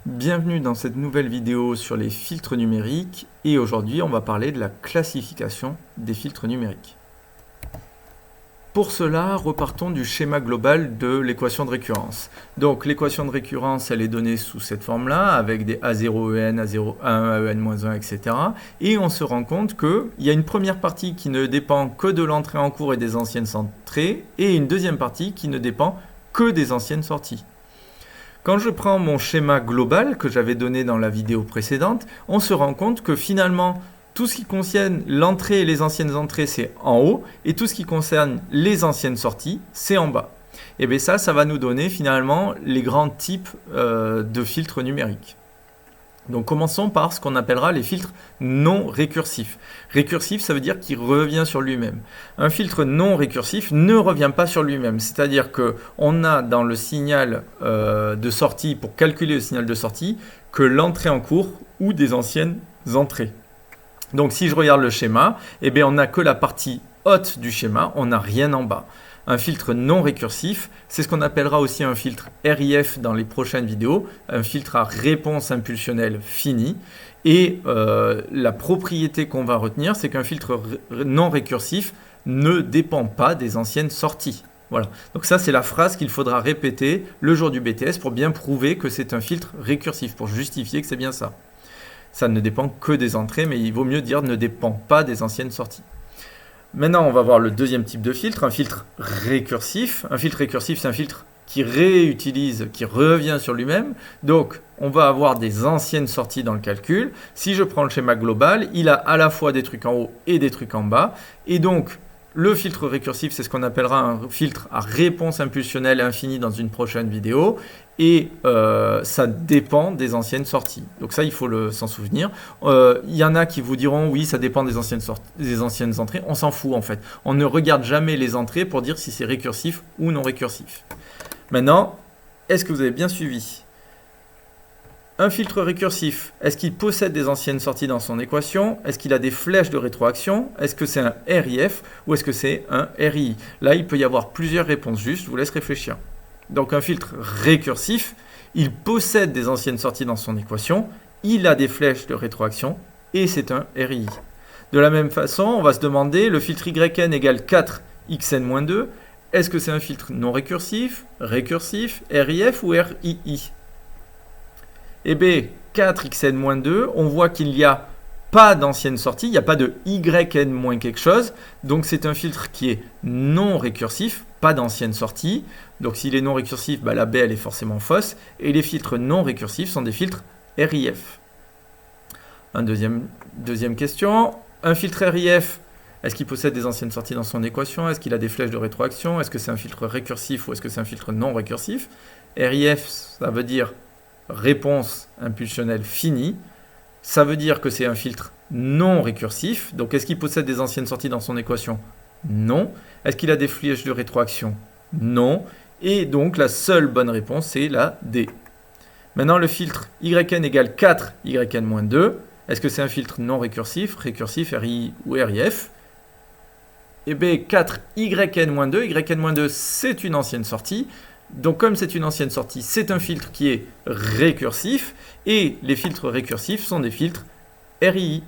Bienvenue dans cette nouvelle vidéo sur les filtres numériques et aujourd'hui on va parler de la classification des filtres numériques. Pour cela, repartons du schéma global de l'équation de récurrence. Donc l'équation de récurrence, elle est donnée sous cette forme-là, avec des A0EN, A0, A1, AEN-1, etc. Et on se rend compte qu'il y a une première partie qui ne dépend que de l'entrée en cours et des anciennes entrées, et une deuxième partie qui ne dépend que des anciennes sorties. Quand je prends mon schéma global que j'avais donné dans la vidéo précédente, on se rend compte que finalement, tout ce qui concerne l'entrée et les anciennes entrées, c'est en haut, et tout ce qui concerne les anciennes sorties, c'est en bas. Et bien ça va nous donner finalement les grands types de filtres numériques. Donc commençons par ce qu'on appellera les filtres non récursifs. Récursif, ça veut dire qu'il revient sur lui-même. Un filtre non récursif ne revient pas sur lui-même. C'est-à-dire qu'on a dans le signal de sortie, pour calculer le signal de sortie, que l'entrée en cours ou des anciennes entrées. Donc si je regarde le schéma, eh bien, on n'a que la partie haute du schéma, on n'a rien en bas. Un filtre non récursif, c'est ce qu'on appellera aussi un filtre RIF dans les prochaines vidéos, un filtre à réponse impulsionnelle finie. Et la propriété qu'on va retenir, c'est qu'un filtre non récursif ne dépend pas des anciennes sorties. Voilà. Donc ça, c'est la phrase qu'il faudra répéter le jour du BTS pour bien prouver que c'est un filtre récursif, pour justifier que c'est bien ça. Ça ne dépend que des entrées, mais il vaut mieux dire ne dépend pas des anciennes sorties. Maintenant, on va voir le deuxième type de filtre, un filtre récursif. Un filtre récursif, c'est un filtre qui réutilise, qui revient sur lui-même. Donc, on va avoir des anciennes sorties dans le calcul. Si je prends le schéma global, il a à la fois des trucs en haut et des trucs en bas. Et donc, le filtre récursif, c'est ce qu'on appellera un filtre à réponse impulsionnelle infinie dans une prochaine vidéo. Et ça dépend des anciennes sorties. Donc ça, il faut s'en souvenir. Il y en a qui vous diront, oui, ça dépend des anciennes entrées. On s'en fout en fait. On ne regarde jamais les entrées pour dire si c'est récursif ou non récursif. Maintenant, est-ce que vous avez bien suivi ? Un filtre récursif, est-ce qu'il possède des anciennes sorties dans son équation? Est-ce qu'il a des flèches de rétroaction? Est-ce que c'est un RIF ou est-ce que c'est un RII? Là, il peut y avoir plusieurs réponses justes. Je vous laisse réfléchir. Donc un filtre récursif, il possède des anciennes sorties dans son équation, il a des flèches de rétroaction et c'est un RII. De la même façon, on va se demander, le filtre YN égale 4xn-2, est-ce que c'est un filtre non récursif, récursif, RIF ou RII? Eh bien, 4xn-2, on voit qu'il n'y a pas d'ancienne sortie, il n'y a pas de yn- quelque chose, donc c'est un filtre qui est non récursif, pas d'ancienne sortie. Donc s'il est non récursif, la B elle est forcément fausse, et les filtres non récursifs sont des filtres RIF. Deuxième question, un filtre RIF, est-ce qu'il possède des anciennes sorties dans son équation? Est-ce qu'il a des flèches de rétroaction? Est-ce que c'est un filtre récursif ou est-ce que c'est un filtre non récursif? RIF, ça veut dire réponse impulsionnelle finie. Ça veut dire que c'est un filtre non récursif. Donc, est-ce qu'il possède des anciennes sorties dans son équation? Non. Est-ce qu'il a des flèches de rétroaction? Non. Et donc, la seule bonne réponse, c'est la D. Maintenant, le filtre YN égale 4yn-2. Est-ce que c'est un filtre non récursif, récursif, RI ou RIF? Eh bien, 4yn-2. Yn-2, c'est une ancienne sortie. Donc, comme c'est une ancienne sortie, c'est un filtre qui est récursif. Et les filtres récursifs sont des filtres RII.